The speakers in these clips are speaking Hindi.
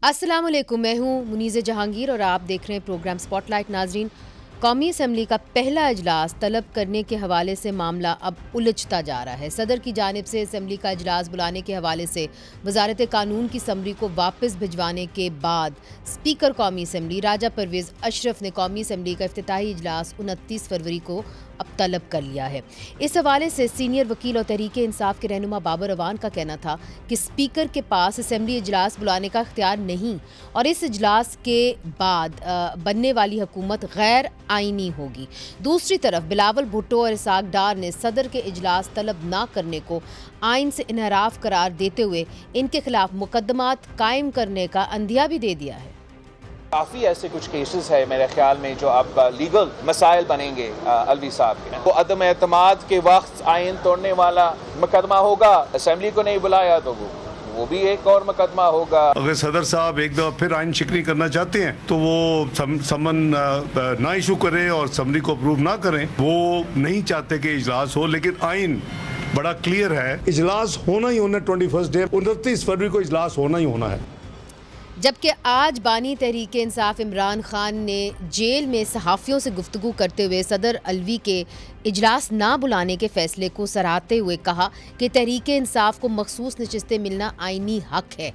अस्सलाम वालेकुम, मैं हूँ मुनीज़ जहांगीर और आप देख रहे हैं प्रोग्राम स्पॉटलाइट। नाजरीन, कौमी असम्बली का पहला इजलास तलब करने के हवाले से मामला अब उलझता जा रहा है। सदर की जानिब से असम्बली का इजलास बुलाने के हवाले से वजारत कानून की समरी को वापस भिजवाने के बाद स्पीकर कौमी असम्बली राजा परवेज़ अशरफ ने कौमी असम्बली का इफ्तिताही इजलास 29 फरवरी को अब तलब कर लिया है। इस हवाले से सीनियर वकील और तहरीक इंसाफ के रहनुमा बाबर अवान का कहना था कि स्पीकर के पास असम्बली इजलास बुलाने का इख्तियार नहीं और इस इजलास के बाद बनने वाली हुकूमत गैर आईनी होगी। दूसरी तरफ बिलावल भुट्टो और इसाक डार ने सदर के इजलास तलब ना करने को आइन से इनहराफ करार देते हुए इनके खिलाफ मुकदमात कायम करने का अंदिया भी दे दिया है। काफ़ी ऐसे कुछ केसेस है मेरे ख्याल में जो अब लीगल मसाइल बनेंगे अलवी साहब के। वो अदम एतमाद के वक्त आइन तोड़ने वाला मुकदमा होगा, असम्बली को नहीं बुलाया तो वो भी एक और मुकदमा होगा। अगर सदर साहब एक दफा फिर आइन शिकनी करना चाहते हैं तो वो समन ना इशू करें और असम्बली को अप्रूव ना करें। वो नहीं चाहते कि इजलास हो, लेकिन आइन बड़ा क्लियर है, इजलास होना ही होना। 21 डे 29 फरवरी को इजलास होना ही होना है। जबकि आज बानी तहरीक इंसाफ इमरान खान ने जेल में सहाफ़ियों से गुफ्तगू करते हुए सदर अलवी के इजलास ना बुलाने के फैसले को सराहते हुए कहा कि तहरीक इंसाफ को मखसूस नशिस्तें मिलना आइनी हक है।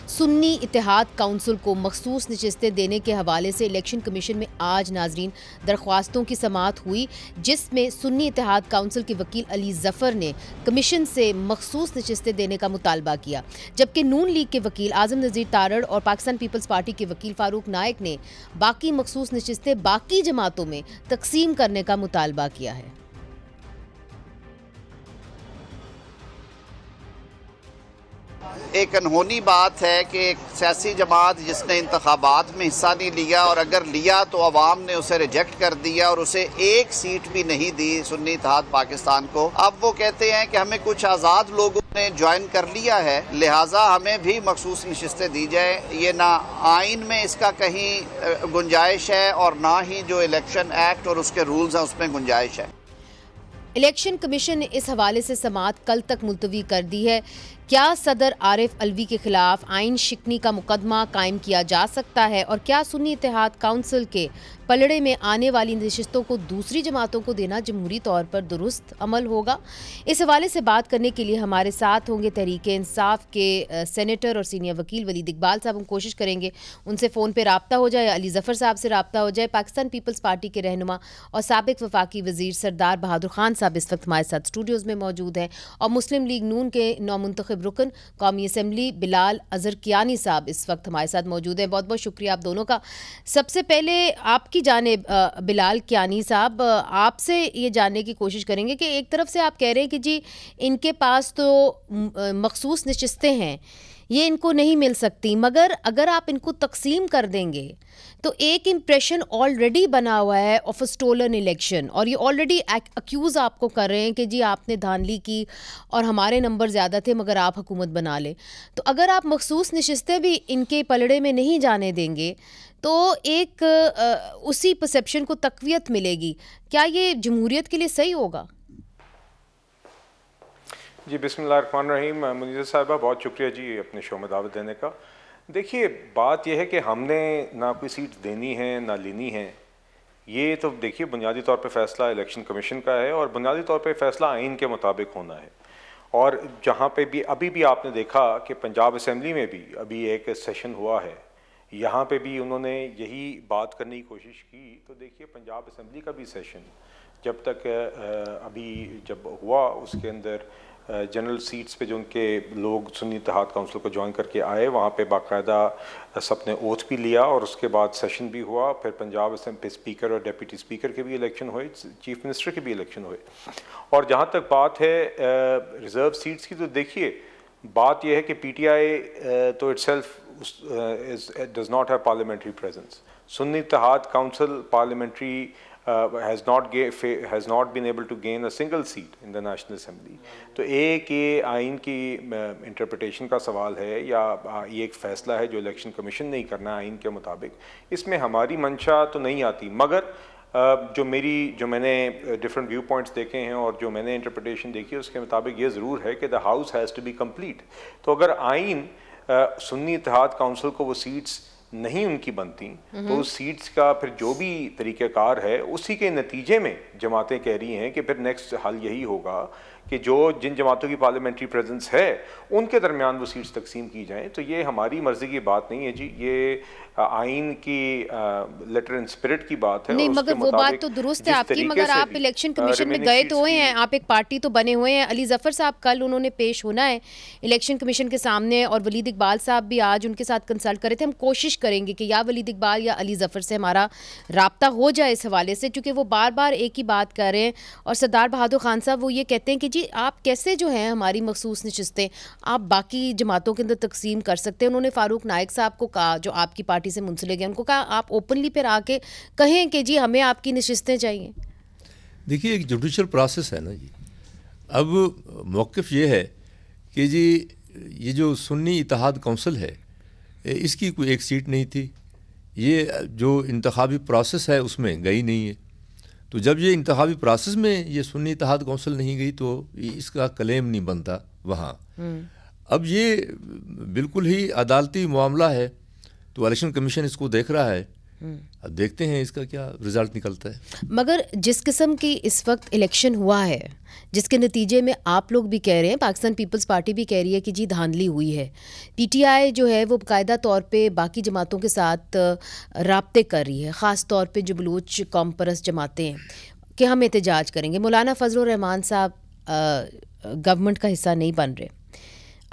सुन्नी इत्तेहाद काउंसिल को मखसूस नशिस्तें देने के हवाले से इलेक्शन कमीशन में आज नाजरीन दरख्वास्तों की समाअत हुई, जिसमें सुन्नी इत्तेहाद काउंसिल के वकील अली जफ़र ने कमीशन से मखसूस नशिस्तें देने का मुतालबा किया, जबकि नून लीग के वकील आज़म नज़ीर तारड़ और पाकिस्तान पीपल्स पार्टी के वकील फारूक नायक ने बाकी मखसूस नशिस्तें बाकी जमातों में तकसीम करने का मुतालबा किया है। एक अनहोनी बात है कि एक सियासी जमात जिसने इंतखाबात में हिस्सा नहीं लिया और अगर लिया तो अवाम ने उसे रिजेक्ट कर दिया और उसे एक सीट भी नहीं दी सुन्नी इत्तेहाद पाकिस्तान को। अब वो कहते हैं कि हमें कुछ आज़ाद लोगों ने ज्वाइन कर लिया है, लिहाजा हमें भी मखसूस नशिस्तें दी जाए। ये ना आइन में इसका कहीं गुंजाइश है और ना ही जो इलेक्शन एक्ट और उसके रूल्स हैं उसमें गुंजाइश है। इलेक्शन कमीशन ने इस हवाले से समाअत कल तक मुलतवी कर दी है। क्या सदर आरिफ अलवी के खिलाफ आइन शिकनी का मुकदमा कायम किया जा सकता है और क्या सुन्नी इत्तेहाद काउंसिल के पलड़े में आने वाली नशिस्तों को दूसरी जमातों को देना जमहूरी तौर पर दुरुस्त अमल होगा? इस हवाले से बात करने के लिए हमारे साथ होंगे तहरीक इंसाफ के सेनेटर और सीनियर वकील वलीद इकबाल साहब। हम कोशिश करेंगे उनसे फ़ोन पर रब्ता हो जाए, अली जफ़र साहब से रब्ता हो जाए। पाकिस्तान पीपल्स पार्टी के रहनुमा और साबिक वफाकी वज़ीर सरदार बहादुर खान साहब इस वक्त हमारे साथ स्टूडियोज़ में मौजूद हैं और मुस्लिम लीग नून के नौमुंतखब रुकन कौमी असम्बली बिलाल अजहर कियानी साहब इस वक्त हमारे साथ मौजूद हैं। बहुत बहुत शुक्रिया आप दोनों का। सबसे पहले आपकी जानिब बिलाल कियानी साहब, आपसे ये जानने की कोशिश करेंगे कि एक तरफ से आप कह रहे हैं कि जी इनके पास तो मखसूस नशिस्तें हैं, ये इनको नहीं मिल सकती, मगर अगर आप इनको तकसीम कर देंगे तो एक इम्प्रेशन ऑलरेडी बना हुआ है ऑफ अ स्टोलन इलेक्शन और ये ऑलरेडी अक्यूज़ आपको कर रहे हैं कि जी आपने धांधली की और हमारे नंबर ज़्यादा थे मगर आप हुकूमत बना लें। तो अगर आप मखसूस नशिस्तें भी इनके पलड़े में नहीं जाने देंगे तो एक उसी परसेप्शन को तक़वियत मिलेगी। क्या ये जमहूरियत के लिए सही होगा? जी बिस्मिल्लाहिर्रहमानिर्रहीम। मुनीज़ा साहिबा बहुत शुक्रिया जी अपने शो में दावत देने का। देखिए बात यह है कि हमने ना कोई सीट देनी है ना लेनी है, ये तो देखिए बुनियादी तौर पे फ़ैसला इलेक्शन कमीशन का है और बुनियादी तौर पे फ़ैसला आइन के मुताबिक होना है। और जहाँ पे भी अभी भी आपने देखा कि पंजाब असम्बली में भी अभी एक सेशन हुआ है, यहाँ पे भी उन्होंने यही बात करने की कोशिश की। तो देखिए पंजाब असम्बली का भी सेशन जब तक अभी जब हुआ उसके अंदर जनरल सीट्स पे जो उनके लोग सुन्नी इत्तेहाद काउंसिल को ज्वाइन करके आए, वहाँ पे बाकायदा सबने ओथ भी लिया और उसके बाद सेशन भी हुआ। फिर पंजाब असम्बली स्पीकर और डिप्टी स्पीकर के भी इलेक्शन हुए, चीफ मिनिस्टर के भी इलेक्शन हुए। और जहाँ तक बात है रिज़र्व सीट्स की, तो देखिए बात यह है कि PTI तो itself does not have parliamentary presence. Sunni Ittehad Council parliamentary has not been able to gain a single seat in the National Assembly। तो एक ये आइन की इंटरप्रिटेशन का सवाल है या ये एक फ़ैसला है जो इलेक्शन कमीशन नहीं करना आइन के मुताबिक, इसमें हमारी मंशा तो नहीं आती। मगर जो मैंने डिफरेंट व्यू पॉइंट्स देखे हैं और जो मैंने इंटरप्रिटेशन देखी है उसके मुताबिक ये ज़रूर है कि the house has to be complete. तो अगर आइन सुन्नी इत्तेहाद काउंसिल को वो सीट्स नहीं उनकी बनती तो उस सीट्स का फिर जो भी तरीक़ाकार है उसी के नतीजे में जमातें कह रही हैं कि फिर नेक्स्ट हल यही होगा कि जो जिन जमातों की पार्लियामेंट्री प्रेजेंस है उनके दरमियान वो सीट्स तकसीम की जाएं। तो ये हमारी मर्जी की बात नहीं है जी, ये आइन की लेटर इन स्पिरिट की बात है। नहीं, मगर वो बात तो दुरुस्त है आपकी, मगर आप इलेक्शन कमीशन में गए तो हुए हैं, आप एक पार्टी तो बने हुए हैं। अली जफर साहब कल उन्होंने पेश होना है इलेक्शन कमीशन के सामने और वलीद इकबाल साहब भी आज उनके साथ कंसल्ट कर रहे थे। हम कोशिश करेंगे कि या वलीद इकबाल या अली जफर से हमारा राब्ता हो जाए इस हवाले से, क्योंकि वो बार बार एक ही बात कर रहे हैं। और सरदार बहादुर खान साहब वो ये कहते हैं कि जी आप कैसे जो हैं हमारी मखसूस नशिस्तें आप बाकी जमातों के अंदर तकसीम कर सकते हैं। उन्होंने फारूक नाइक साहब को कहा जो आपकी पार्टी से मुंसलिक हैं, उनको कहा आप ओपनली फिर आके कहें कि जी हमें आपकी नशिस्तें चाहिए। देखिए एक जुडिशल प्रोसेस है ना जी, अब मौक़िफ़ ये है कि जी ये जो सुन्नी इत्तेहाद काउंसिल है इसकी कोई एक सीट नहीं थी, ये जो इंतखाबी प्रोसेस है उसमें गई नहीं है। तो जब ये इंतखाबी प्रोसेस में ये सुन्नी इत्तेहाद काउंसिल नहीं गई तो इसका क्लेम नहीं बनता वहाँ। अब ये बिल्कुल ही अदालती मामला है तो इलेक्शन कमीशन इसको देख रहा है, अब देखते हैं इसका क्या रिजल्ट निकलता है। मगर जिस किस्म की इस वक्त इलेक्शन हुआ है, जिसके नतीजे में आप लोग भी कह रहे हैं, पाकिस्तान पीपल्स पार्टी भी कह रही है कि जी धांधली हुई है, पीटीआई जो है वो बाकायदा तौर पे बाकी जमातों के साथ राब्ते कर रही है, ख़ास तौर पे जो बलूच कौम परस्त जमातें हैं कि हम एहतजाज करेंगे। मौलाना फजलुर रहमान साहब गवर्नमेंट का हिस्सा नहीं बन रहे।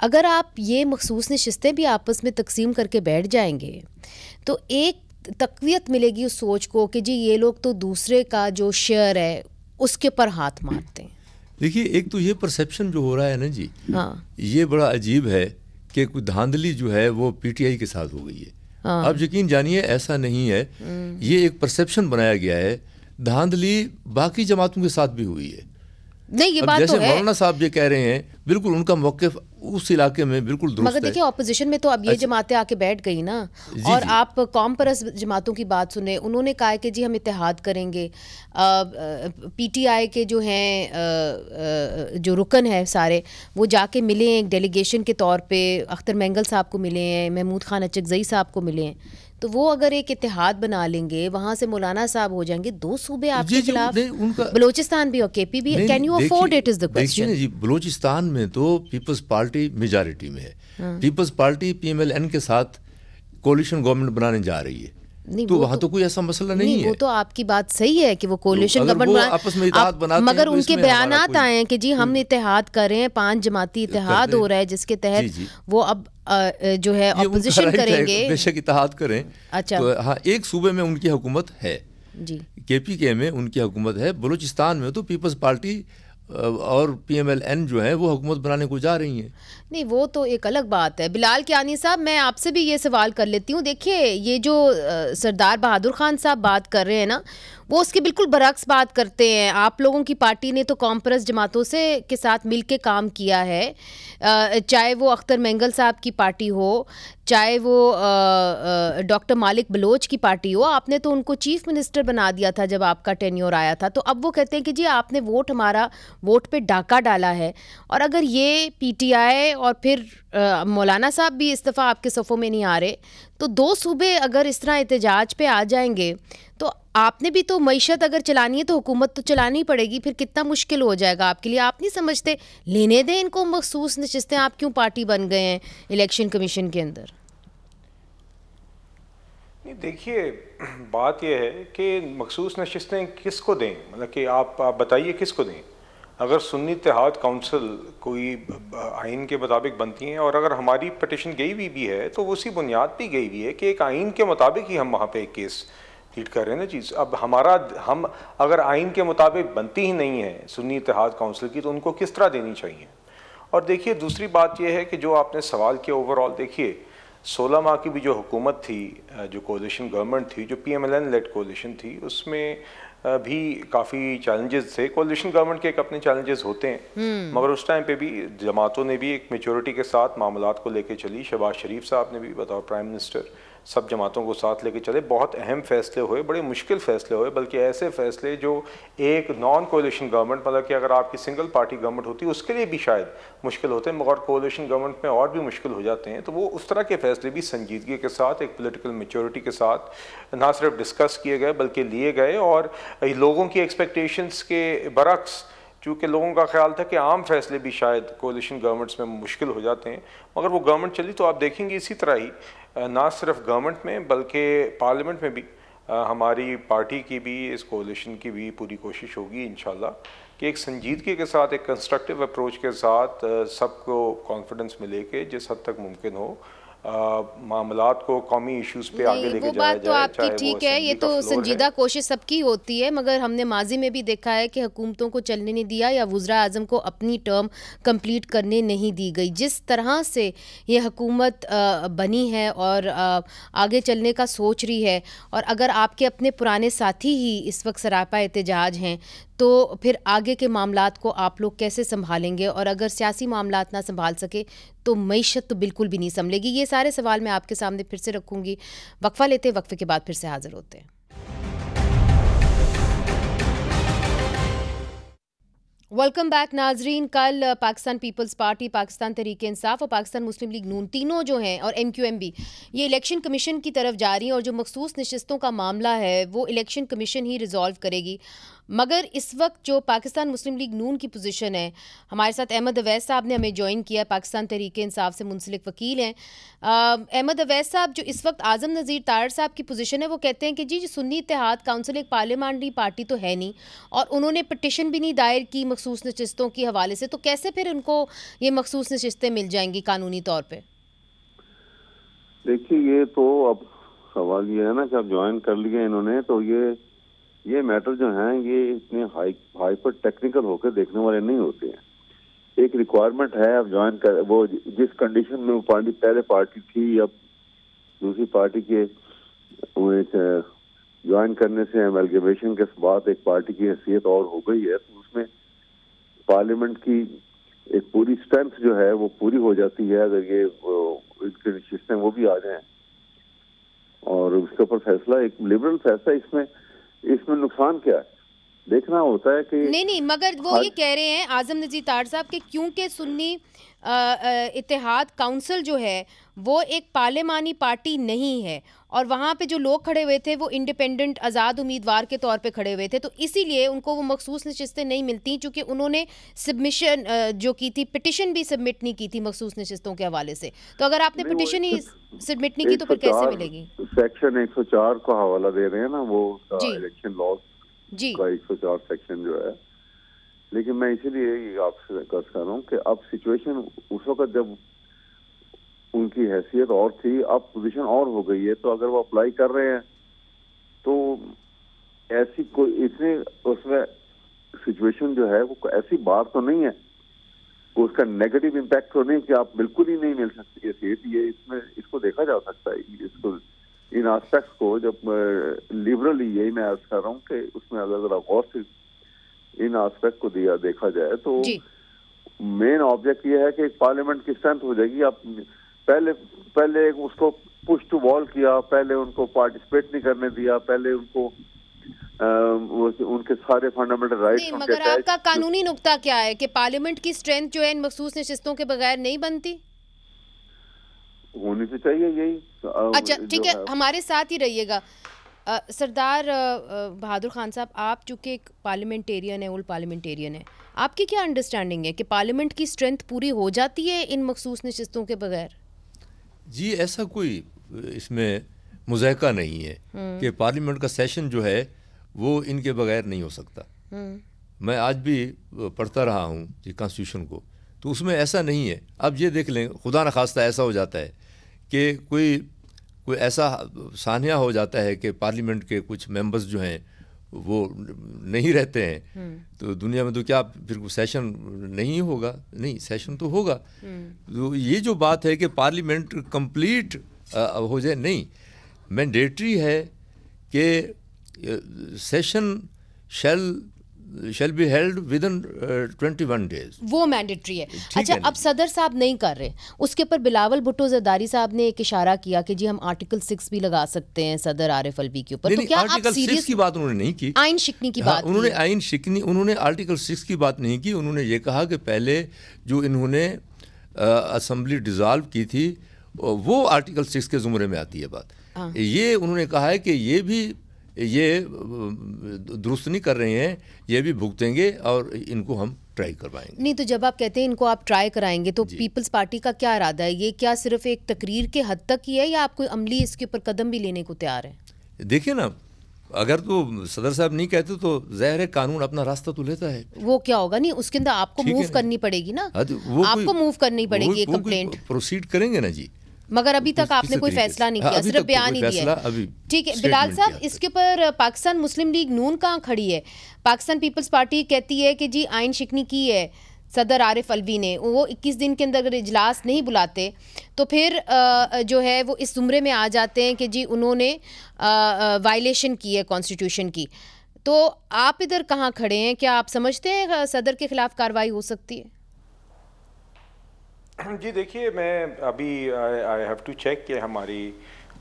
अगर आप ये मखसूस नशिस्तें भी आपस में तकसीम करके बैठ जाएंगे तो एक तक़वियत मिलेगी उस सोच को कि जी ये लोग तो दूसरे का जो शेयर है उसके पर हाथ मारते हैं। देखिए एक तो ये परसेप्शन जो हो रहा है ना जी, हाँ, ये बड़ा अजीब है कि कोई धांधली जो है वो पीटीआई के साथ हो गई है। हाँ। आप यकीन जानिए ऐसा नहीं है, ये एक परसेप्शन बनाया गया है। धांधली बाकी जमातों के साथ भी हुई है। नहीं, ये बात जैसे तो है। मौलाना साहब ये कह रहे हैं बिल्कुल उनका मौक़िफ़ उस इलाके में बिल्कुल दुरुस्त मगर देखिए ऑपोजिशन में तो अब ये जमातें आके बैठ गई ना, और आप कौम परस्त जमातों की बात सुने, उन्होंने कहा कि जी हम इत्तेहाद करेंगे। पीटीआई के जो हैं जो रुकन है सारे वो जाके मिले हैं एक डेलीगेशन के तौर पे, अख्तर मेंगल साहब को मिले हैं, महमूद खान अचकज़ई साहब को मिले हैं। तो वो अगर एक इत्तेहाद बना लेंगे, वहाँ से मौलाना साहब हो जाएंगे, दो सूबे आपके खिलाफ, बलोचिस्तान भी और केपी भी। Can you afford it is the question. जी बलोचिस्तान में तो पीपल्स पार्टी मेजॉरिटी में है। पीपल्स पार्टी पीएमएलएन के साथ कोलिशन गवर्नमेंट बनाने जा रही है, तो वहाँ तो कोई ऐसा मसला नहीं है। वो तो आपकी बात सही है कि वो कोलिशन गवर्नमेंट आपस में इत्तेहाद बनाते मगर हैं, उनके बयानात आए हैं कि जी हम इत्तेहाद कर रहे हैं, 5 जमाती इत्तेहाद हो रहा है जिसके तहत वो अब जो है ऑपोजिशन करेंगे। बेशक इत्तेहाद करें। अच्छा, तो हाँ एक सूबे में उनकी हुकूमत है जी, केपीके में उनकी हुकूमत है, बलूचिस्तान में तो पीपल्स पार्टी और पीएमएलएन जो है वो हुकूमत बनाने को जा रही हैं। नहीं वो तो एक अलग बात है। बिलाल कियानी साहब, मैं आपसे भी ये सवाल कर लेती हूँ। देखिए ये जो सरदार बहादुर खान साहब बात कर रहे हैं ना, वो उसके बिल्कुल बरक्स बात करते हैं। आप लोगों की पार्टी ने तो कौम परस्त जमातों से के साथ मिल के काम किया है, चाहे वो अख्तर मेंगल साहब की पार्टी हो, चाहे वो डॉक्टर मालिक बलोच की पार्टी हो। आपने तो उनको चीफ मिनिस्टर बना दिया था जब आपका टेन्योर आया था। तो अब वो कहते हैं कि जी आपने हमारा वोट पे डाका डाला है। और अगर ये पीटीआई और फिर मौलाना साहब भी इस दफ़ा आपके सफ़ों में नहीं आ रहे, तो 2 सूबे अगर इस तरह एहतजाज पे आ जाएंगे तो आपने भी तो मईशत अगर चलानी है तो हुकूमत तो चलानी पड़ेगी। फिर कितना मुश्किल हो जाएगा आपके लिए। आप नहीं समझते, लेने दें इनको मखसूस नशिस्तें, आप क्यों पार्टी बन गए हैं इलेक्शन कमीशन के अंदर? नहीं देखिए बात यह है कि मखसूस नशिस्तें किसको दें, मतलब कि आप बताइए किसको दें। अगर सुन्नी इत्तेहाद काउंसिल कोई आइन के मुताबिक बनती हैं और अगर हमारी पटिशन गई हुई भी है तो उसी बुनियाद पर गई हुई है कि एक आइन के मुताबिक ही हम वहाँ पे एक केस लीड कर रहे हैं ना चीज़। अब हम अगर आइन के मुताबिक बनती ही नहीं है सुन्नी इत्तेहाद काउंसिल की तो उनको किस तरह देनी चाहिए। और देखिए दूसरी बात यह है कि जो आपने सवाल किया ओवरऑल, देखिए 16 माह की भी जो हुकूमत थी, जो कोलिशन गवर्नमेंट थी, जो पीएमएलएन लेड कोलिशन थी, उसमें भी काफ़ी चैलेंजेस थे। कोalition गवर्नमेंट के एक अपने चैलेंजेस होते हैं, मगर उस टाइम पे भी जमातों ने भी एक मेच्योरिटी के साथ मामलात को लेके चली। शहबाज शरीफ साहब ने भी बतौर प्राइम मिनिस्टर सब जमातों को साथ लेके चले। बहुत अहम फैसले हुए, बड़े मुश्किल फैसले हुए, बल्कि ऐसे फैसले जो एक नॉन कोalition गवर्नमेंट, मतलब कि अगर आपकी सिंगल पार्टी गवर्नमेंट होती है उसके लिए भी शायद मुश्किल होते हैं, मगर कोalition गवर्नमेंट में और भी मुश्किल हो जाते हैं। तो वो उस तरह के फैसले भी संजीदगी के साथ, एक पॉलिटिकल मेच्योरिटी के साथ ना सिर्फ डिस्कस किए गए बल्कि लिए गए, और लोगों की एक्सपेक्टेशंस के बरक्स, चूँकि लोगों का ख्याल था कि आम फैसले भी शायद कोalition गवर्नमेंट्स में मुश्किल हो जाते हैं, मगर वो गवर्नमेंट चली। तो आप देखेंगे इसी तरह ही ना सिर्फ गवर्नमेंट में बल्कि पार्लियामेंट में भी हमारी पार्टी की भी, इस कोalition की भी पूरी कोशिश होगी इंशाल्लाह कि एक संजीदगी के साथ, एक कंस्ट्रक्टिव अप्रोच के साथ सबको कॉन्फिडेंस मिले कि जिस हद तक मुमकिन हो मामलात को कौमी इश्यूज पे आगे लेके जाया जाए। वो बात तो आपकी ठीक है, ये तो संजीदा कोशिश सबकी होती है, मगर हमने माजी में भी देखा है कि हुकूमतों को चलने नहीं दिया या वज़रा आज़म को अपनी टर्म कंप्लीट करने नहीं दी गई। जिस तरह से ये हुकूमत बनी है और आगे चलने का सोच रही है, और अगर आपके अपने पुराने साथी ही इस वक्त सरापा एहतजाज हैं, तो फिर आगे के मामलात को आप लोग कैसे संभालेंगे? और अगर सियासी मामलात ना संभाल सके तो मईशत तो बिल्कुल भी नहीं संभलेगी। ये सारे सवाल मैं आपके सामने फिर से रखूंगी। वक्फा लेते, वक्फे के बाद फिर से हाजिर होते हैं। वेलकम बैक नाजरीन। कल पाकिस्तान पीपल्स पार्टी, पाकिस्तान तहरीक इंसाफ और पाकिस्तान मुस्लिम लीग नून तीनों जो हैं, और MQM भी, ये इलेक्शन कमीशन की तरफ जा रही हैं, और जो मखसूस नशिस्तों का मामला है वो इलेक्शन कमीशन ही रिजॉल्व करेगी। मगर इस वक्त जो पाकिस्तान मुस्लिम लीग नून की पोजीशन है, हमारे साथ अहमद अवैस साहब ने हमें ज्वाइन किया, पाकिस्तान तहरीक इंसाफ से मुंसलिक वकील हैं। अहमद अवैस साहब, जो इस वक्त आज़म नज़ीर तारड़ साहब की पोजीशन है, वो कहते हैं कि जी सुन्नी इत्तेहाद काउंसिल एक पार्लियामानी पार्टी तो है नहीं, और उन्होंने पिटिशन भी नहीं दायर की मखसूस नशिस्तों के हवाले से, तो कैसे फिर उनको ये मखसूस नशिस्तें मिल जाएंगी कानूनी तौर पर? देखिए, ये तो अब सवाल ये है ना कि अब ज्वाइन कर लिए इन्होंने, तो ये मैटर जो हैं ये इतने हाइपर टेक्निकल होकर देखने वाले नहीं होते हैं। एक रिक्वायरमेंट है, अब ज्वाइन कर, वो जिस कंडीशन में वो पार्टी पहले पार्टी थी, अब दूसरी पार्टी के ज्वाइन करने से एमलगमेशन के बाद एक पार्टी की हैसियत और हो गई है, तो उसमें पार्लियामेंट की एक पूरी स्ट्रेंथ जो है वो पूरी हो जाती है अगर ये इनके सिस्टम वो भी आ जाए और उसके ऊपर फैसला, एक लिबरल फैसला। इसमें नुकसान क्या है देखना होता है कि नहीं, मगर वो ये कह रहे हैं आज़म नज़ीर तारड़ साहब के, क्योंकि सुन्नी इत्तेहाद काउंसिल जो है वो एक पार्लियामानी पार्टी नहीं है, और वहाँ पे जो लोग खड़े हुए थे वो इंडिपेंडेंट आज़ाद उम्मीदवार के तौर पे खड़े हुए थे, तो इसीलिए उनको वो मखसूस नशिस्तें नहीं मिलती, क्योंकि उन्होंने सबमिशन जो की थी, पिटिशन भी सबमिट नहीं की थी मखसूस नशिस्तों के हवाले से। तो अगर आपने पिटिशन ही सबमिट नहीं की तो फिर कैसे मिलेगी? सेक्शन 104 का हवाला दे रहे हैं ना, वो इलेक्शन लॉ का 104 सेक्शन जो है। लेकिन मैं इसीलिए आपसे अर्ज कर रहा हूँ कि अब सिचुएशन उस वक्त जब उनकी हैसियत और थी, अब पोजीशन और हो गई है, तो अगर वो अप्लाई कर रहे हैं तो ऐसी कोई इतने उसमें सिचुएशन जो है वो ऐसी बात तो नहीं है, उसका नेगेटिव इम्पैक्ट तो नहीं कि आप बिल्कुल ही नहीं मिल सकती है सीट। ये इसमें इसको देखा जा सकता है, इसको इन एस्पेक्ट्स को जब लिबरली, यही मैं अर्ज कर रहा हूँ कि उसमें अगर जरा गौर से इन एस्पेक्ट को देखा जाए तो मेन ऑब्जेक्ट ये है कि पार्लियामेंट की स्ट्रेंथ हो जाएगी। आप पहले उसको पुश टू वॉल किया, पहले उनको पार्टिसिपेट नहीं करने दिया, पहले उनको उनके सारे फंडामेंटल राइट्स। मगर आपका कानूनी नुक्ता क्या है कि पार्लियामेंट की स्ट्रेंथ जो है इन मखसूस नशिस्तों के बगैर नहीं बनती? होनी तो चाहिए यही। अच्छा ठीक है, हमारे साथ ही रहिएगा। सरदार बहादुर खान साहब, आप चूँकि एक पार्लियामेंटेरियन है, ओल्ड पार्लियामेंटेरियन है, आपकी क्या अंडरस्टैंडिंग है कि पार्लियामेंट की स्ट्रेंथ पूरी हो जाती है इन मखसूस नशिस्तों के बगैर? जी, ऐसा कोई इसमें मुज़ायका नहीं है कि पार्लियामेंट का सेशन जो है वो इनके बगैर नहीं हो सकता। मैं आज भी पढ़ता रहा हूँ जी कॉन्स्टिट्यूशन को, तो उसमें ऐसा नहीं है। अब ये देख लें, खुदा न खास्ता ऐसा हो जाता है कि कोई ऐसा सानिया हो जाता है कि पार्लियामेंट के कुछ मेंबर्स जो हैं वो नहीं रहते हैं, तो दुनिया में तो क्या फिर सेशन नहीं होगा? नहीं, सेशन तो होगा। तो ये जो बात है कि पार्लियामेंट कंप्लीट हो जाए, नहीं, मैंडेटरी है कि session shall be held within 21 days. वो मैंडेटरी है। अच्छा, अब सदर साहब नहीं कर रहे, उसके ऊपर बिलावल भुट्टो जरदारी साहब ने एक इशारा किया कि जी हम आर्टिकल 6 भी लगा सकते हैं सदर आरिफ अलवी के ऊपर। तो क्या आर्टिकल 6 की बात उन्होंने नहीं की, आइन शिकनी की बात की। उन्होंने आर्टिकल 6 की बात नहीं की। उन्होंने ये कहा कि पहले जो इन्होंने असेंबली डिसॉल्व की थी वो आर्टिकल 6 के ज़ुमरे में आती है बात। ये उन्होंने कहा है कि ये दुरुस्त नहीं कर रहे हैं, ये भी भुगतेंगे और इनको हम ट्राई करवाएंगे। नहीं, तो जब आप कहते हैं इनको आप ट्राई कराएंगे तो पीपल्स पार्टी का क्या इरादा है? ये क्या सिर्फ एक तकरीर के हद तक ही है या आप कोई अमली इसके ऊपर कदम भी लेने को तैयार है? देखिए ना, अगर तो सदर साहब नहीं कहते तो ज़ाहिर है कानून अपना रास्ता तो लेता है। वो क्या होगा, नहीं उसके अंदर आपको मूव करनी पड़ेगी ना, आपको मूव करनी पड़ेगी, कंप्लेंट प्रोसीड करेंगे ना जी। मगर अभी तक आपने कोई फैसला नहीं किया, सिर्फ बयान ही दिया है। ठीक है बिलाल साहब, इसके ऊपर पाकिस्तान मुस्लिम लीग नून कहाँ खड़ी है? पाकिस्तान पीपल्स पार्टी कहती है कि जी आइन शिकनी की है सदर आरिफ अलवी ने, वो 21 दिन के अंदर अगर इजलास नहीं बुलाते तो फिर जो है वो इस जुमरे में आ जाते हैं कि जी उन्होंने वायलेशन की है कॉन्स्टिट्यूशन की। तो आप इधर कहाँ खड़े हैं? क्या आप समझते हैं सदर के खिलाफ कार्रवाई हो सकती है? जी देखिए, मैं अभी आई हैव टू चेक कि हमारी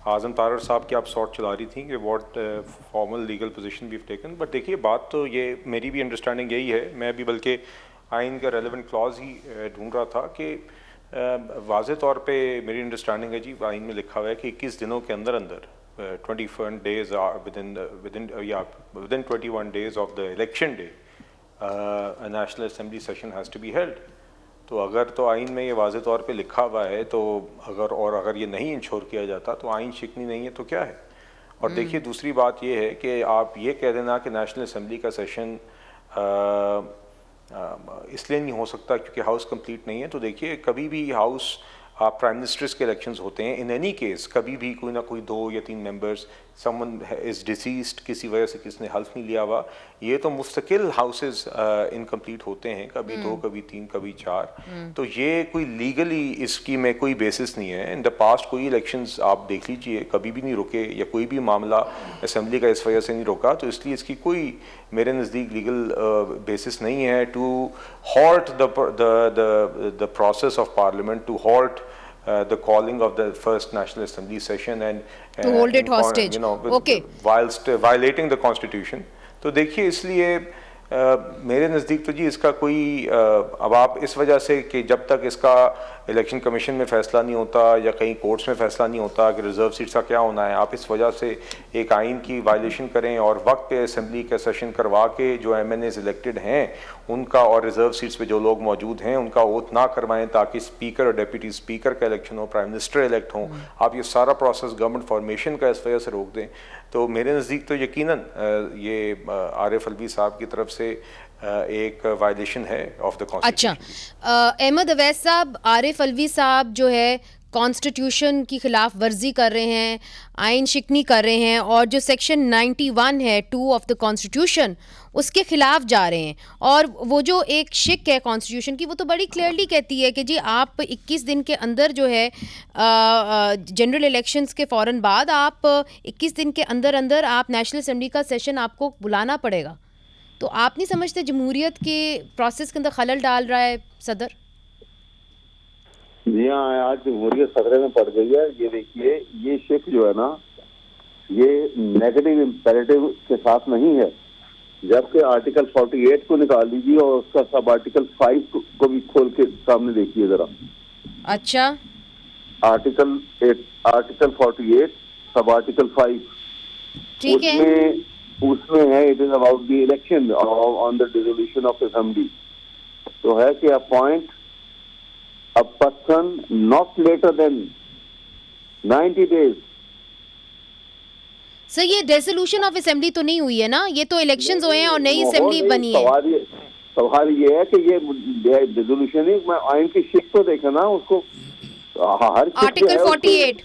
आज़म तारर साहब की आप सॉर्ट चला रही थी कि what formal legal position we have taken, but देखिए बात तो ये मेरी भी अंडरस्टैंडिंग यही है। मैं भी बल्कि आइन का रेलेवेंट क्लॉज ही ढूंढ रहा था कि वाज़े तौर पे मेरी अंडरस्टैंडिंग है जी, आइन में लिखा हुआ है कि 21 दिनों के अंदर 21 days within 21 days of the election day a national assembly session has to be held। तो अगर तो आइन में ये वाज़े तौर पे लिखा हुआ है तो अगर ये नहीं इंश्योर किया जाता तो आइन शिकनी नहीं है तो क्या है? और देखिए दूसरी बात ये है कि आप ये कह देना कि नेशनल असम्बली का सेशन इसलिए नहीं हो सकता क्योंकि हाउस कंप्लीट नहीं है। तो देखिए कभी भी हाउस प्राइम मिनिस्टर्स के इलेक्शंस होते हैं, इन एनी केस कभी भी कोई ना कोई 2 या 3 मेंबर्स, समवन इज़ डिसीज्ड, किसी वजह से किसने हल्फ नहीं लिया हुआ, ये तो मुस्तकिल हाउसेस इनकम्प्लीट होते हैं, कभी 2 कभी 3 कभी 4। तो ये कोई लीगली इसकी में कोई बेसिस नहीं है। इन द पास्ट कोई इलेक्शंस आप देख लीजिए कभी भी नहीं रुके या कोई भी मामला असम्बली का इस वजह से नहीं रोका, तो इसलिए इसकी कोई मेरे नज़दीक लीगल बेसिस नहीं है to halt the process of parliament, to halt the calling of the first National Assembly session and to hold it hostage, okay, whilst violating the constitution। तो देखिए इसलिए मेरे नज़दीक तो जी इसका कोई अब आप इस वजह से कि जब तक इसका इलेक्शन कमीशन में फ़ैसला नहीं होता या कहीं कोर्ट्स में फ़ैसला नहीं होता कि रिज़र्व सीट्स का क्या होना है, आप इस वजह से एक आइन की वायलेशन करें और वक्त पे असम्बली का सेशन करवा के जो MNAs इलेक्टेड हैं उनका और रिज़र्व सीट्स पे जो लोग मौजूद हैं उनका ओथ ना करवाएं ताकि स्पीकर और डिप्टी स्पीकर का इलेक्शन हो, प्राइम मिनिस्टर इलेक्ट हों, आप ये सारा प्रोसेस गवर्नमेंट फॉर्मेशन का इस वजह से रोक दें। तो मेरे नज़दीक तो यकीनन ये आरिफ अलवी साहब की तरफ से एक वायलेशन है ऑफ द कॉन्स्टिट्यूशन। अच्छा, अहमद अवैस साहब, आरिफ अलवी साहब जो है कॉन्स्टिट्यूशन की खिलाफ वर्जी कर रहे हैं, आइन शिकनी कर रहे हैं और जो सेक्शन 91 है 2 ऑफ द कॉन्स्टिट्यूशन उसके खिलाफ जा रहे हैं। और वो जो एक शिक है कॉन्स्टिट्यूशन की वो तो बड़ी क्लियरली कहती है कि जी आप 21 दिन के अंदर जो है जनरल इलेक्शंस के फ़ौरन बाद आप 21 दिन के अंदर आप नेशनल असम्बली का सेशन आपको बुलाना पड़ेगा। तो आप नहीं समझते जमहूरियत के प्रोसेस के अंदर खलल डाल रहा है सदर? जी हाँ, आज जमहूरियत खतरे में पड़ गई है। ये देखिए, ये शिक जो है ना, ये नेगेटिव इंपेरेटिव के साथ नहीं है, जबकि आर्टिकल 48 को निकाल लीजिए और उसका सब आर्टिकल 5 को भी खोल के सामने देखिए जरा। अच्छा, आर्टिकल 48 सब आर्टिकल 5, ठीक है, उसमें है it is about the election on the dissolution of assembly. तो है कि appoint a person not later than 90 days। Sir ये डिसोल्यूशन ऑफ असेंबली तो नहीं हुई है ना, ये तो इलेक्शंस हुए हैं और नई असेंबली बनी है। सवाल ये है कि ये डिसोल्यूशन ही, मैं आइन की शिक तो देखा ना उसको, हर आर्टिकल 48,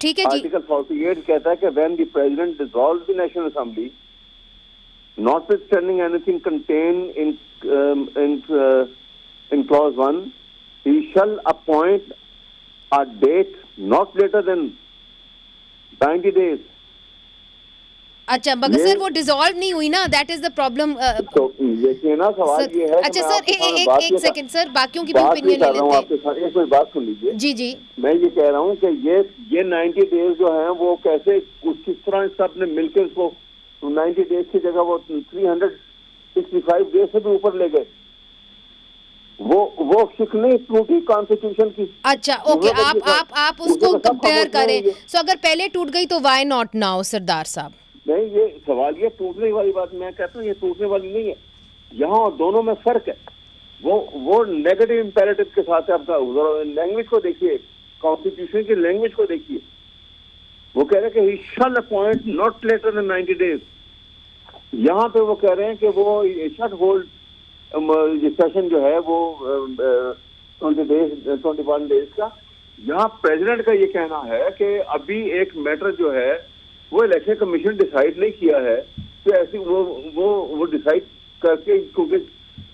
ठीक है जी, आर्टिकल 48 कहता है कि when the president dissolves the national assembly, notwithstanding anything contained in clause 1, he shall appoint a date not later than 90 days। अच्छा मगर सर वो डिसॉल्व नहीं हुई ना, दैट इज द प्रॉब्लम। तो देखिए ना सवाल ये है। अच्छा सर एक सेकंड सर, बाकियों की भी ओपिनियन ले लेते हैं। एक मिनट बात सुन लीजिए। जी जी, मैं ये कह रहा हूँ कि ये 90 डेज जो हैं वो कैसे किस तरह सबने मिलकर उसको 90 डेज की जगह वो 365 डेज से भी ऊपर ले गए। वो शिकनी टूटी कॉन्स्टिट्यूशन की। अच्छा ओके, आप उसको कंपेयर करें। सो अगर पहले टूट गई तो व्हाई नॉट नाउ सरदार साहब? नहीं, ये सवाल ये टूटने वाली बात मैं कहता हूँ, ये टूटने वाली नहीं है। यहाँ दोनों में फर्क है। वो नेगेटिव इंपेरेटिव के साथ है। आपका लैंग्वेज को देखिए, कॉन्स्टिट्यूशन की लैंग्वेज को देखिए। वो कह रहे हैं कि he shall appoint not later than 90 days. यहाँ पे वो कह रहे हैं कि वो शट होल्ड सेशन जो है वो 21 डेज का। यहाँ प्रेसिडेंट का ये कहना है कि अभी एक मैटर जो है वो इलेक्शन कमीशन डिसाइड नहीं किया है, तो ऐसी वो डिसाइड करके, क्योंकि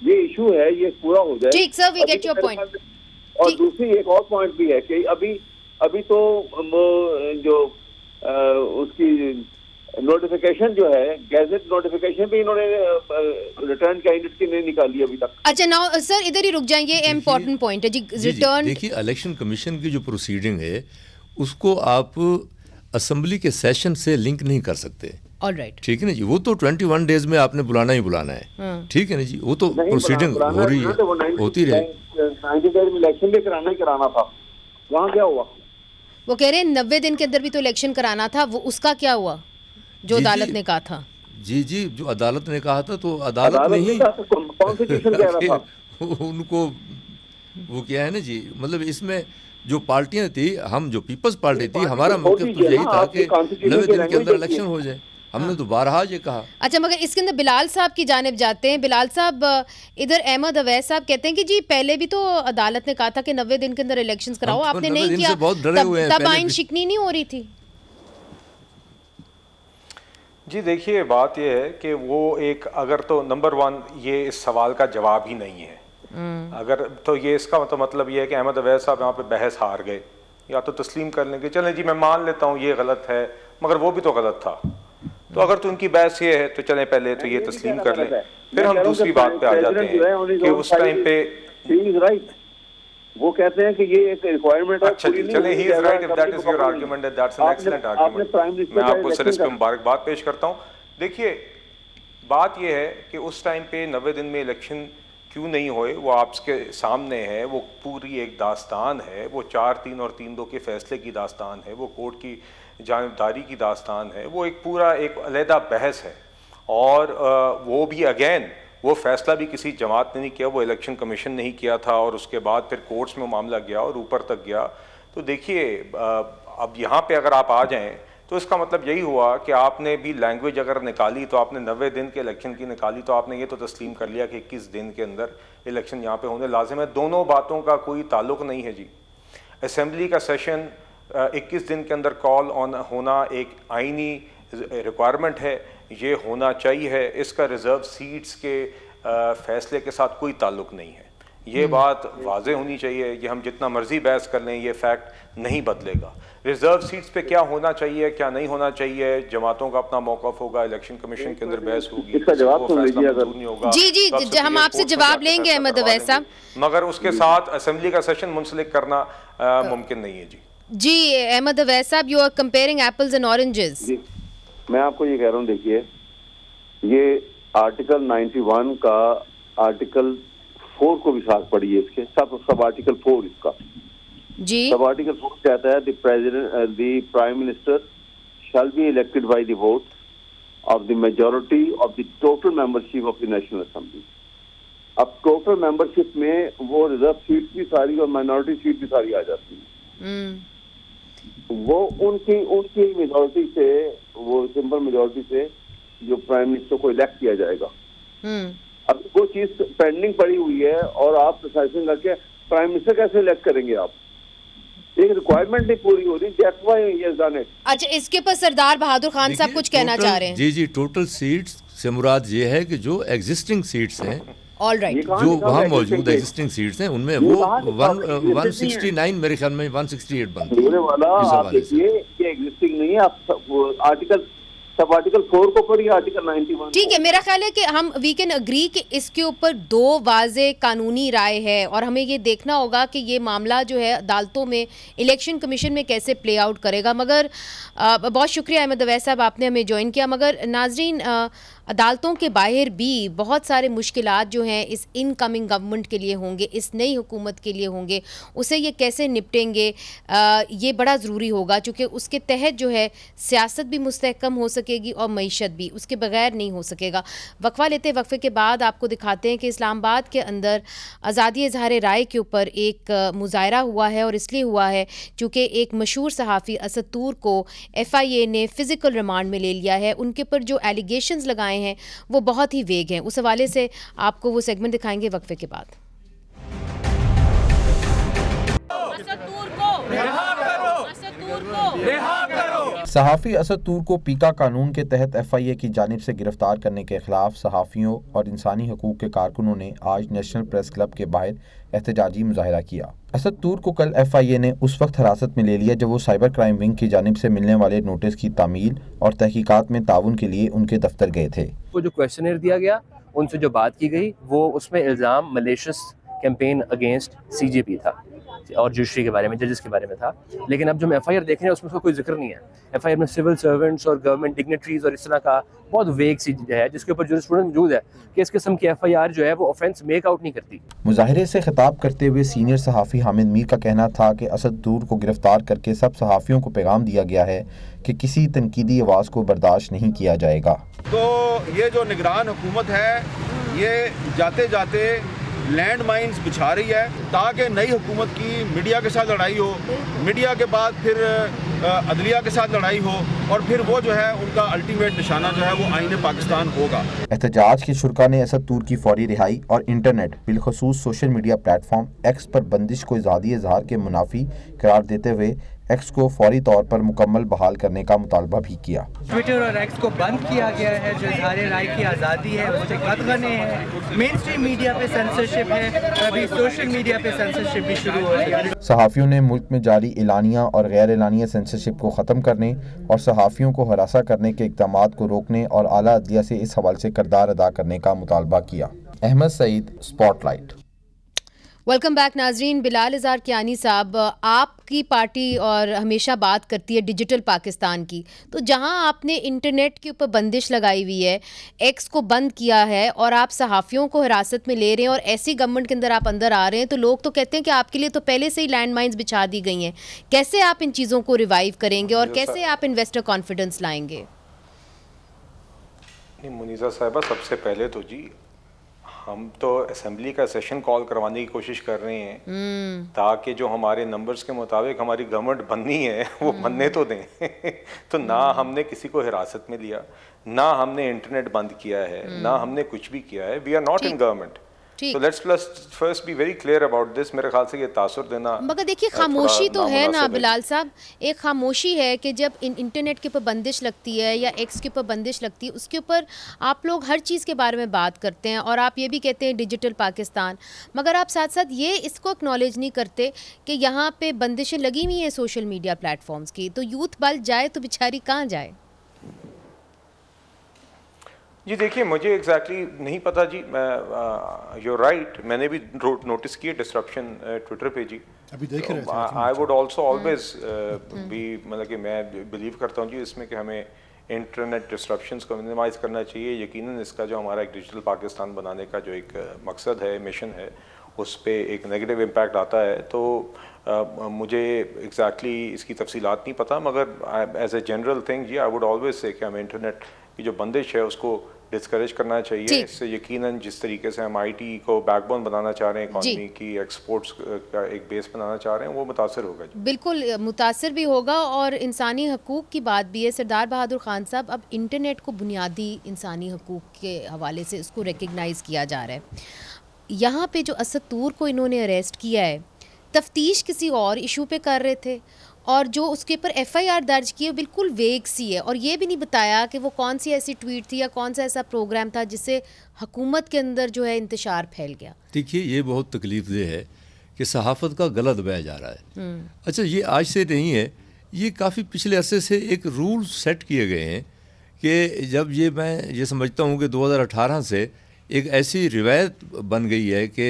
ये इशू है ये पूरा हो जाए। ठीक sir, we get your point. और दूसरी एक और पॉइंट भी है कि अभी तो जो उसकी नोटिफिकेशन जो है, गैजेट नोटिफिकेशन भी इन्होंने रिटर्न कैंडिडेट की नहीं निकाली अभी तक। अच्छा नाउ सर इधर ही रुक जाएंगे, इम्पोर्टेंट पॉइंट है जी रिटर्न। देखिए इलेक्शन कमीशन की जो प्रोसीडिंग है उसको आप असेंबली के सेशन से लिंक नहीं कर सकते। ऑलराइट, ठीक है ना जी। वो तो 21 डेज में आपने बुलाना ही बुलाना है। ठीक है ना जी, वो तो प्रोसीडिंग हो रही है, होती रहे। 90 डेज में इलेक्शन भी कराना ही कराना था, वहाँ क्या हुआ? वो कह रहे हैं 90 दिन के अंदर भी तो इलेक्शन कराना था, वो उसका क्या हुआ जो अदालत ने कहा था? जी, जो अदालत ने कहा था तो अदालत ने ही कॉन्स्टिट्यूशन कह रहा था उनको। वो क्या है ना जी, मतलब इसमें जो पार्टियां थी, हम जो पीपल्स पार्टी थी, हमारा मौक़िफ़ तो यही था कि 90 दिन के अंदर इलेक्शन हो जाए। हमने तो बारहा ये कहा। अच्छा मगर इसके अंदर बिलाल साहब की जानिब जाते हैं। बिलाल साहब, इधर अहमद अवैस साहब कहते हैं कि जी पहले भी तो अदालत ने कहा था कि 90 दिन के अंदर इलेक्शंस कराओ, आपने नहीं किया, तब आइन शिकनी नहीं हो रही थी। जी देखिए बात यह है कि वो एक, अगर तो नंबर 1 ये इस सवाल का जवाब ही नहीं है। अगर तो ये इसका मतलब ये है कि अहमद अवैस साहब यहाँ पे बहस हार गए, या तो तस्लीम कर लेंगे चलें जी मैं मान लेता हूँ ये गलत है, मगर वो भी तो गलत था। तो अगर तो उनकी बहस ये है तो चलें पहले तो ये तस्लीम कर लें, फिर हम दूसरी बात पे आ जाते हैं कि उस टाइम पे वो कहते हैं कि ये एक रिक्वायरमेंट है। अच्छा जी, चलें, he is right if that is your argument, that's an excellent argument. मैं आपको सर इस पे मुबारकबाद पेश करता हूँ। देखिए बात ये है कि उस टाइम पे 90 दिन में इलेक्शन क्यों नहीं हुए, वो आपके सामने है। वो पूरी एक दास्तान है, वो 4-3 और 3-2 के फैसले की दास्तान है, वो कोर्ट की जानिबदारी की दास्तान है, वो एक पूरा एक अलहदा बहस है। और वो भी अगेन वो फैसला भी किसी जमात ने नहीं किया, वो इलेक्शन कमीशन नहीं किया था, और उसके बाद फिर कोर्ट्स में मामला गया और ऊपर तक गया। तो देखिए अब यहाँ पे अगर आप आ जाएं तो इसका मतलब यही हुआ कि आपने भी लैंग्वेज अगर निकाली तो आपने 90 दिन के इलेक्शन की निकाली, तो आपने ये तो तस्लीम कर लिया कि 21 दिन के अंदर इलेक्शन यहाँ पे होने लाजिम है। दोनों बातों का कोई ताल्लुक नहीं है जी। असेंबली का सेशन 21 दिन के अंदर कॉल ऑन होना एक आइनी रिक्वायरमेंट है, ये होना चाहिए है। इसका रिजर्व सीट्स के फैसले के साथ कोई ताल्लुक नहीं है। ये बात वाजे होनी चाहिए। ये हम जितना मर्जी बहस कर लें, ये फैक्ट नहीं बदलेगा। रिजर्व सीट्स पे क्या होना चाहिए क्या नहीं होना चाहिए, जमातों का अपना मौक़िफ़ होगा, इलेक्शन कमीशन के अंदर बहस होगी, इसका जवाब तो लीजिए अगर नहीं होगा। जी हम आपसे जवाब लेंगे अहमद अवैस साहब, मगर उसके साथ असेंबली का सेशन मुंसलिक करना मुमकिन नहीं है। जी अहमद अवैस साहब, you are comparing apples and oranges. मैं आपको ये कह रहा हूँ, देखिए ये आर्टिकल 91 का आर्टिकल 4 को भी साथ पढ़ी है। इसके सब आर्टिकल 4 इसका जी, सब आर्टिकल 4 कहता है the prime minister shall be elected by the vote of the majority of the total membership of the national assembly. अब टोटल मेंबरशिप में वो रिजर्व सीट भी सारी और माइनॉरिटी सीट भी सारी आ जाती है। वो उनकी मेजॉरिटी से, वो सिंपल मेजॉरिटी से जो प्राइम मिनिस्टर को इलेक्ट किया जाएगा। अब वो चीज पेंडिंग पड़ी हुई है और आप प्रिसाइजिंग करके प्राइम मिनिस्टर कैसे इलेक्ट करेंगे? आप एक रिक्वायरमेंट नहीं पूरी हो रही, that's why he has done it. अच्छा, इसके ऊपर सरदार बहादुर खान साहब कुछ कहना चाह रहे हैं। जी टोटल सीट्स से मुराद ये है कि जो एग्जिस्टिंग सीट्स हैं, ऑल राइट, जो वहाँ मौजूद एग्जिस्टिंग सीट्स हैं उनमें वो 169 मेरे ख्याल में 168 बनती है। आप देखिए कि एग्जिस्टिंग नहीं है। आप आर्टिकल सब आर्टिकल 4 को पढ़िए, आर्टिकल 91। ठीक है, मेरा ख्याल है कि हम वी कैन अग्री कि इसके ऊपर 2 वाज़े कानूनी राय है और हमें ये देखना होगा कि ये मामला जो है अदालतों में, इलेक्शन कमीशन में कैसे प्ले आउट करेगा। मगर बहुत शुक्रिया अहमद अवैस साहब, आपने हमें ज्वाइन किया। मगर नाजरीन, अदालतों के बाहर भी बहुत सारे मुश्किलात जो हैं इस इनकमिंग गवर्नमेंट के लिए होंगे, इस नई हुकूमत के लिए होंगे। उसे ये कैसे निपटेंगे ये बड़ा ज़रूरी होगा, चूँकि उसके तहत जो है सियासत भी मुस्तहकम हो सकेगी और मईशत भी, उसके बगैर नहीं हो सकेगा। वक्फा लेते वक्फे के बाद आपको दिखाते हैं कि इस्लामाबाद के अंदर आज़ादी इज़हार राय के ऊपर एक मुजाहरा हुआ है, और इसलिए हुआ है चूँकि एक मशहूर सहाफ़ी असद तूर को FIA ने फ़िज़िकल रिमांड में ले लिया है। उनके ऊपर जो एलिगेशंस लगाए हैं वो बहुत ही वेग हैं। उस हवाले से आपको वो सेगमेंट दिखाएंगे वक्फे के बाद। सहाफ़ी असद तूर को पीका कानून के तहत FIA की जानिब से गिरफ्तार करने के खिलाफ सहाफ़ियों और इंसानी हकूक़ के कारकुनों ने आज नेशनल प्रेस क्लब के बाहर एहतजाजी मुजाहरा किया। असद तूर को कल FIA ने उस वक्त हिरासत में ले लिया जब वो साइबर क्राइम विंग की जानिब से मिलने वाले नोटिस की तामील और तहकीकात में ताउन के लिए उनके दफ्तर गए थे। वो जो क्वेश्चनर दिया गया, उनसे जो बात की गई, वो उसमें इल्ज़ाम मलेशियस कैंपेन अगेंस्ट CJP था और जुडिशरी के बारे में, जजेस के बारे में था। लेकिन अब जो हम FIR देख रहे हैं उसमें उसका कोई जिक्र नहीं है। FIR में सिविल सर्वेंट्स और गवर्नमेंट डिग्नेटरीज और इस तरह का बहुत वेग सी है, जिसके ऊपर जूरिस्प्रूडेंस मौजूद है कि इस किस्म की FIR जो है वो ऑफेंस मेक आउट नहीं करती। मुजाहिरे से खिताब करते हुए सीनियर सहाफ़ी हामिद मीर का कहना था कि असद तूर को गिरफ्तार करके सब सहाफ़ियों को पैगाम दिया गया है कि किसी तनकीदी आवाज़ को बर्दाश्त नहीं किया जाएगा। तो ये जो निगरान हुकूमत है ये जाते जाते लैंड माइन्स बिछा रही है ताकि नई हुकूमत की मीडिया के साथ लड़ाई हो, मीडिया के बाद फिर अदलिया के साथ लड़ाई हो, और फिर वो जो है उनका अल्टीमेट निशाना जो है वो आईने पाकिस्तान होगा। एहतजाज के शुरका ने असद तूर की फौरी रिहाई और इंटरनेट बिलखसूस सोशल मीडिया प्लेटफॉर्म X पर बंदिश को आज़ादी इज़हार के मुनाफी करार देते हुए X को फौरी तौर पर मुकम्मल बहाल करने का मुतालबा भी किया। ट्विटर और X को बंद किया गया है, जो इज़हार राय की आज़ादी है उससे कतगने हैं। मेन स्ट्रीम मीडिया पे सेंसरशिप है, अभी सोशल मीडिया पे सेंसरशिप भी शुरू हो रही है। सहाफ़ियों ने मुल्क में जारी एलानिया और गैर एलानिया सेंसरशिप को ख़त्म करने और सहाफ़ियों को हरासा करने के इक़दामात को रोकने और आला अदलिया से इस हवाले से किरदार अदा करने का मुतालबा किया। Ahmed Saeed, spotlight. Welcome back नाजरीन। बिलाल इज़हार कियानी साहब, आपकी पार्टी और हमेशा बात करती है डिजिटल पाकिस्तान की, तो जहां आपने इंटरनेट के ऊपर बंदिश लगाई हुई है, X को बंद किया है और आप सहाफ़ियों को हिरासत में ले रहे हैं और ऐसी गवर्नमेंट के अंदर आप अंदर आ रहे हैं, तो लोग तो कहते हैं कि आपके लिए तो पहले से ही लैंड माइन्स बिछा दी गई हैं। कैसे आप इन चीज़ों को रिवाइव करेंगे और कैसे आप इन्वेस्टर कॉन्फिडेंस लाएंगे? मुनीज़ा साहिबा, सबसे पहले तो जी हम तो असेंबली का सेशन कॉल करवाने की कोशिश कर रहे हैं ताकि जो हमारे नंबर्स के मुताबिक हमारी गवर्नमेंट बननी है वो बनने तो दें। तो ना हमने किसी को हिरासत में लिया, ना हमने इंटरनेट बंद किया है, ना हमने कुछ भी किया है। We are not in government. So let's first be very clear about this। मेरे ख्याल से ये तासुर देना, मगर देखिए खामोशी तो है ना बिलाल साहब, एक खामोशी है कि जब इंटरनेट के ऊपर बंदिश लगती है या X के ऊपर बंदिश लगती है, उसके ऊपर आप लोग हर चीज़ के बारे में बात करते हैं और आप ये भी कहते हैं डिजिटल पाकिस्तान, मगर आप साथ साथ ये इसको एक्नॉलेज नहीं करते कि यहाँ पे बंदिशें लगी हुई हैं सोशल मीडिया प्लेटफॉर्म्स की, तो यूथ बल जाए तो बेचारी कहाँ जाए? जी देखिए, मुझे एग्जैक्टली नहीं पता जी। यूर राइट, मैंने भी नोटिस किया डिस्ट्रप्शन ट्विटर पे जी। अभी देख रहे थे। आई वुड आल्सो ऑलवेज भी, मतलब कि मैं बिलीव करता हूँ जी इसमें कि हमें इंटरनेट डिस्ट्रप्शंस को मिनिमाइज़ करना चाहिए। यकीनन इसका जो हमारा एक डिजिटल पाकिस्तान बनाने का जो एक मकसद है, मिशन है, उस पर एक नेगेटिव इम्पैक्ट आता है। तो मुझे एग्जैक्टली इसकी तफसीलात नहीं पता, मगर एज ए जनरल थिंग जी आई वुड ऑलवेज से कि हमें इंटरनेट की जो बंदिश है उसको डिस्करेज करना चाहिए। इससे यकीनन जिस तरीके से हम IT को बैकबोन बनाना चाह रहे हैं, इकॉनमी की एक्सपोर्ट्स का एक बेस बनाना चाह रहे हैं, वो मुतासर होगा। बिल्कुल मुतासर भी होगा और इंसानी हकूक़ की बात भी है। सरदार बहादुर खान साहब, अब इंटरनेट को बुनियादी इंसानी हकूक़ के हवाले से उसको रिकग्नाइज़ किया जा रहा है। यहाँ पे जो असद तूर को इन्होंने अरेस्ट किया है, तफ्तीश किसी और इशू पे कर रहे थे और जो उसके ऊपर FIR दर्ज की है बिल्कुल वेग सी है, और ये भी नहीं बताया कि वो कौन सी ऐसी ट्वीट थी या कौन सा ऐसा प्रोग्राम था जिससे हुकूमत के अंदर जो है इंतशार फैल गया। देखिए, ये बहुत तकलीफदेह है कि सहाफ़त का गला दबाया जा रहा है। अच्छा, ये आज से नहीं है, ये काफ़ी पिछले अरसे से एक रूल सेट किए गए हैं कि जब मैं ये समझता हूँ कि 2018 से एक ऐसी रिवायत बन गई है कि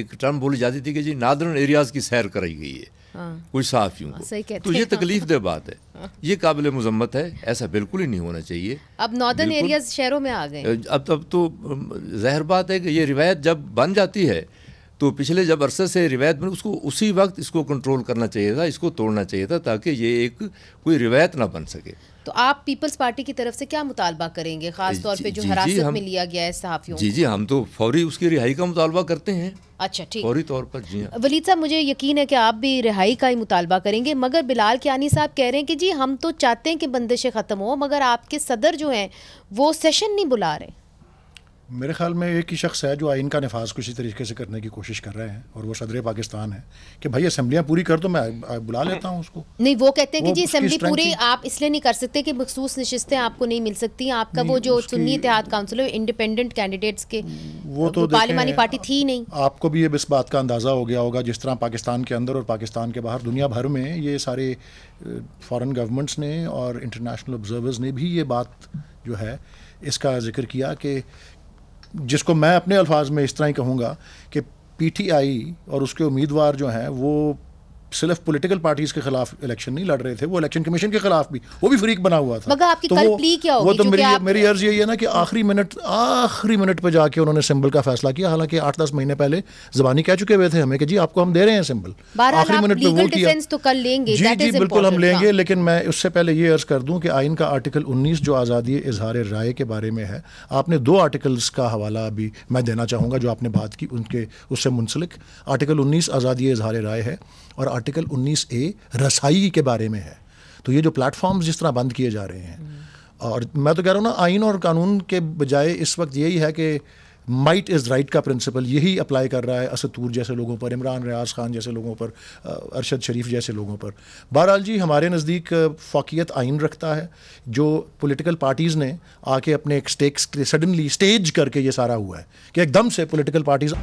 एक टर्म बोली जाती थी कि जी नादरन एरियाज़ की सैर कराई गई है कुछ सहाफ़ियों को, तो ये तकलीफ दह बात है, ये काबिल मुज़म्मत है, ऐसा बिल्कुल ही नहीं होना चाहिए। अब नॉर्दर्न एरियाज शहरों में आ गए, अब तो ज़ाहिर बात है कि ये रिवायत जब बन जाती है तो पिछले जब अरसे से रिवायत बनी उसको उसी वक्त इसको कंट्रोल करना चाहिए था, इसको तोड़ना चाहिए था ताकि ये एक कोई रिवायत ना बन सके। तो आप पीपल्स पार्टी की तरफ से क्या मुतालबा करेंगे, खास तौर पे जो हिरासत में लिया गया है सहाफ़ियों? जी हम तो फौरी उसकी रिहाई का मुतालबा करते हैं। अच्छा ठीक, फौरी तौर पर। जी हाँ वलीद साहब, मुझे यकीन है कि आप भी रिहाई का ही मुतालबा करेंगे, मगर बिलाल कियानी साहब कह रहे हैं कि जी हम तो चाहते हैं कि बंदिशें ख़त्म हो, मगर आपके सदर जो हैं वो सेशन नहीं बुला रहे। मेरे ख्याल में एक ही शख्स है जो आइन का नफाज किसी तरीके से करने की कोशिश कर रहे हैं और वो सदर पाकिस्तान है कि भाई असेंबलियाँ पूरी कर दो, मैं बुला लेता हूँ उसको। नहीं, वो कहते हैं कि जी असेंबली पूरी आप इसलिए नहीं कर सकते कि मखसूस नशिस्तें आपको नहीं मिल सकती, आपका वो जो सुन्नी इत्तेहाद काउंसिल है इंडिपेंडेंट कैंडिडेट्स के, वो तो पार्लिमानी पार्टी थी नहीं। आपको भी ये इस बात का अंदाज़ा हो गया होगा जिस तरह पाकिस्तान के अंदर और पाकिस्तान के बाहर दुनिया भर में ये सारे फॉरेन गवर्नमेंट्स ने और इंटरनेशनल ऑब्जर्वर्स ने भी ये बात जो है इसका जिक्र किया कि जिसको मैं अपने अल्फाज में इस तरह ही कहूँगा कि पीटीआई और उसके उम्मीदवार जो हैं वो सिर्फ पॉलिटिकल पार्टीज के खिलाफ इलेक्शन नहीं लड़ रहे थे, वो इलेक्शन कमीशन के खिलाफ भी, वो भी फरीक बना हुआ था। मगर आपकी तो कल प्ली क्या होगी? वो तो मेरी अर्ज यही है ना कि आखिरी मिनट पे जाके उन्होंने सिंबल का फैसला किया, हालांकि 8-10 महीने पहले ज़बानी कह चुके हुए थे हमें कि जी आपको हम दे रहे हैं सिंबल, आखिरी मिनट पे वो किया। तो कल लेंगे, जी बिल्कुल हम लेंगे, लेकिन मैं उससे पहले ये अर्ज कर दूं कि आइन का आर्टिकल 19 जो आज़ादी इजहार राय के बारे में है, आपने 2 आर्टिकल्स का हवाला अभी मैं देना चाहूँगा जो आपने बात की उनके उससे मुंसलिक। आर्टिकल 19 आज़ादी इजहार राय है और आर्टिकल 19A रसाई के बारे में है। तो ये जो प्लेटफॉर्म्स जिस तरह बंद किए जा रहे हैं, और मैं तो कह रहा हूँ ना आइन और कानून के बजाय इस वक्त यही है कि माइट इज़ राइट का प्रिंसिपल यही अप्लाई कर रहा है असतूर जैसे लोगों पर, इमरान रियाज खान जैसे लोगों पर, अरशद शरीफ जैसे लोगों पर। बहरहाल जी हमारे नज़दीक फ़ौक़ियत आइन रखता है जो पॉलिटिकल पार्टीज़ ने आके अपने एक स्टेक्स सडनली स्टेज करके ये सारा हुआ है कि एकदम से पॉलिटिकल पार्टीज़